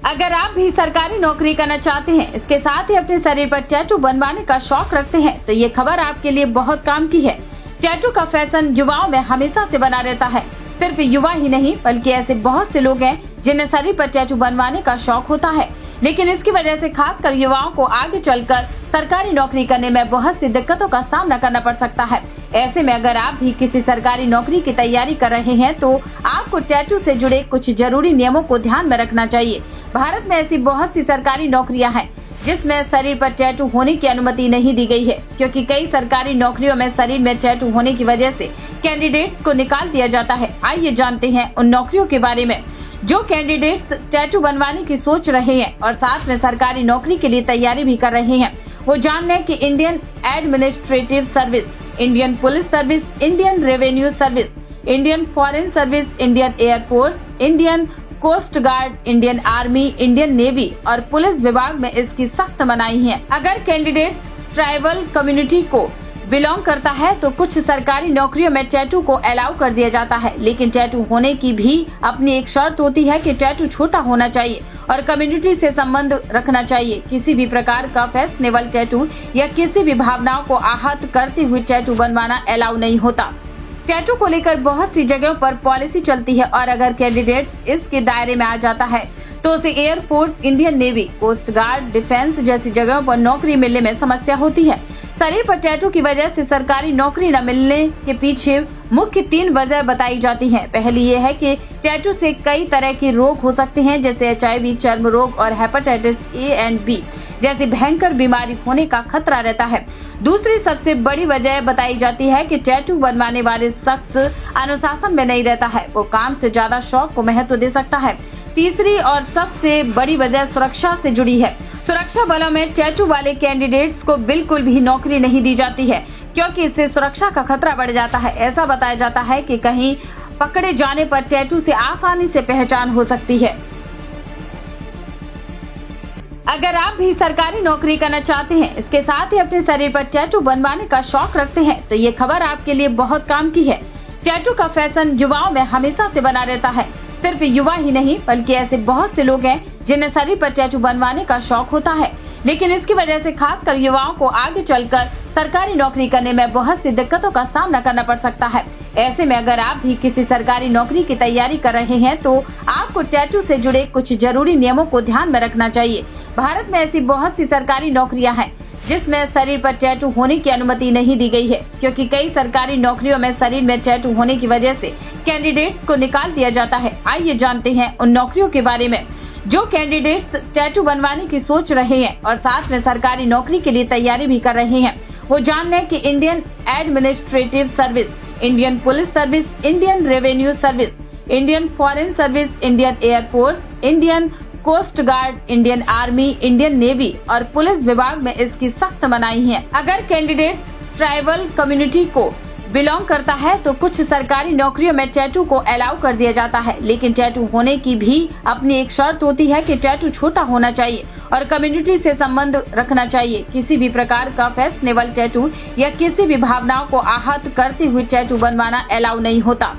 अगर आप भी सरकारी नौकरी करना चाहते हैं, इसके साथ ही अपने शरीर पर टैटू बनवाने का शौक रखते हैं, तो ये खबर आपके लिए बहुत काम की है। टैटू का फैशन युवाओं में हमेशा से बना रहता है। सिर्फ युवा ही नहीं बल्कि ऐसे बहुत से लोग हैं जिन्हें शरीर पर टैटू बनवाने का शौक होता है, लेकिन इसकी वजह से खासकर युवाओं को आगे चलकर सरकारी नौकरी करने में बहुत सी दिक्कतों का सामना करना पड़ सकता है। ऐसे में अगर आप भी किसी सरकारी नौकरी की तैयारी कर रहे हैं तो आपको टैटू से जुड़े कुछ जरूरी नियमों को ध्यान में रखना चाहिए। भारत में ऐसी बहुत सी सरकारी नौकरियां हैं जिसमें शरीर पर टैटू होने की अनुमति नहीं दी गई है, क्योंकि कई सरकारी नौकरियों में शरीर में टैटू होने की वजह से कैंडिडेट्स को निकाल दिया जाता है। आइए जानते हैं उन नौकरियों के बारे में जो कैंडिडेट्स टैटू बनवाने की सोच रहे हैं और साथ में सरकारी नौकरी के लिए तैयारी भी कर रहे हैं। वो जान लें कि Indian administrative service, Indian police service, Indian revenue service, Indian foreign service, Indian air force, Indian coast guard, Indian army, Indian navy और पुलिस विभाग में इसकी सख्त मनाही है। अगर कैंडिडेट्स ट्राइबल कम्युनिटी को बिलोंग करता है तो कुछ सरकारी नौकरियों में टैटू को अलाउ कर दिया जाता है, लेकिन टैटू होने की भी अपनी एक शर्त होती है कि टैटू छोटा होना चाहिए और कम्युनिटी से संबंध रखना चाहिए। किसी भी प्रकार का फैशनेबल टैटू या किसी भी भावनाओं को आहत करते हुए टैटू बनवाना अलाउ नहीं होता। टैटू को लेकर बहुत सी जगहों पर पॉलिसी चलती है और अगर कैंडिडेट इसके दायरे में आ जाता है तो उसे air force, Indian navy, coast guard, defence जैसी जगहों पर नौकरी मिलने में समस्या होती है। शरीर पर टैटू की वजह से सरकारी नौकरी न मिलने के पीछे मुख्य 3 वजह बताई जाती हैं। पहली ये है कि टैटू से कई तरह के रोग हो सकते हैं, जैसे HIV, चर्म रोग और हेपेटाइटिस A और B जैसी भयंकर बीमारी होने का खतरा रहता है। दूसरी सबसे बड़ी वजह बताई जाती है कि टैटू बनवाने वाले शख्स अनुशासन में नहीं रहता है, वो काम से ज्यादा शौक को महत्व दे सकता है। तीसरी और सबसे बड़ी वजह सुरक्षा से जुड़ी है। सुरक्षा बलों में टैटू वाले कैंडिडेट्स को बिल्कुल भी नौकरी नहीं दी जाती है, क्योंकि इससे सुरक्षा का खतरा बढ़ जाता है। ऐसा बताया जाता है कि कहीं पकड़े जाने पर टैटू से आसानी से पहचान हो सकती है। अगर आप भी सरकारी नौकरी करना चाहते हैं, इसके साथ ही अपने शरीर पर टैटू बनवाने का शौक रखते हैं, तो ये खबर आपके लिए बहुत काम की है। टैटू का फैशन युवाओं में हमेशा से बना रहता है। सिर्फ युवा ही नहीं बल्कि ऐसे बहुत से लोग हैं जिन्हें शरीर पर टैटू बनवाने का शौक होता है, लेकिन इसकी वजह से खासकर युवाओं को आगे चलकर सरकारी नौकरी करने में बहुत सी दिक्कतों का सामना करना पड़ सकता है। ऐसे में अगर आप भी किसी सरकारी नौकरी की तैयारी कर रहे हैं तो आपको टैटू से जुड़े कुछ जरूरी नियमों को ध्यान में रखना चाहिए। भारत में ऐसी बहुत सी सरकारी नौकरियां हैं जिसमें शरीर पर टैटू होने की अनुमति नहीं दी गई है, क्योंकि कई सरकारी नौकरियों में शरीर में टैटू होने की वजह से कैंडिडेट्स को निकाल दिया जाता है। आइए जानते हैं उन नौकरियों के बारे में जो कैंडिडेट्स टैटू बनवाने की सोच रहे हैं और साथ में सरकारी नौकरी के लिए तैयारी भी कर रहे हैं। वो जान लें कि Indian administrative service, Indian police service, Indian revenue service, Indian foreign service, Indian air force, Indian coast guard, Indian army, Indian navy और पुलिस विभाग में इसकी सख्त मनाही है। अगर कैंडिडेट्स ट्राइबल कम्युनिटी को बिलोंग करता है तो कुछ सरकारी नौकरियों में टैटू को अलाउ कर दिया जाता है, लेकिन टैटू होने की भी अपनी एक शर्त होती है कि टैटू छोटा होना चाहिए और कम्युनिटी से संबंध रखना चाहिए। किसी भी प्रकार का फैशनेबल टैटू या किसी भी भावनाओं को आहत करते हुए टैटू बनवाना अलाउ नहीं होता।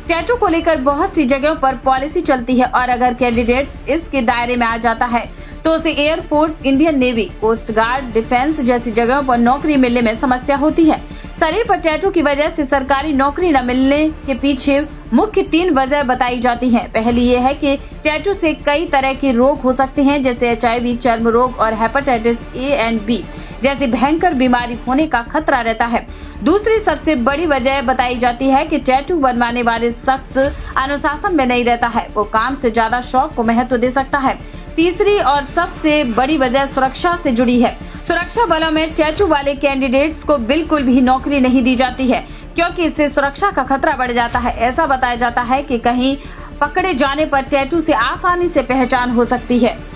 टैटू को लेकर बहुत सी जगहों पर पॉलिसी चलती है और अगर कैंडिडेट इसके दायरे में आ जाता है तो उसे air force, Indian navy, coast guard, defence जैसी जगहों पर नौकरी मिलने में समस्या होती है। शरीर पर टैटू की वजह से सरकारी नौकरी न मिलने के पीछे मुख्य 3 वजह बताई जाती हैं। पहली ये है कि टैटू से कई तरह के रोग हो सकते हैं, जैसे HIV, चर्म रोग और हेपेटाइटिस A और B जैसी भयंकर बीमारी होने का खतरा रहता है। दूसरी सबसे बड़ी वजह बताई जाती है कि टैटू बनवाने वाले शख्स अनुशासन में नहीं रहता है, वो काम से ज्यादा शौक को महत्व दे सकता है। तीसरी और सबसे बड़ी वजह सुरक्षा से जुड़ी है। सुरक्षा बलों में टैटू वाले कैंडिडेट्स को बिल्कुल भी नौकरी नहीं दी जाती है, क्योंकि इससे सुरक्षा का खतरा बढ़ जाता है। ऐसा बताया जाता है कि कहीं पकड़े जाने पर टैटू से आसानी से पहचान हो सकती है।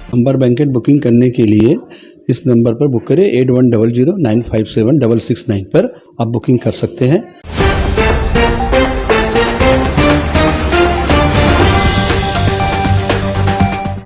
नंबर बैंकेट बुकिंग करने के लिए इस नंबर पर बुक करें 8100957669 पर आप बुकिंग कर सकते हैं।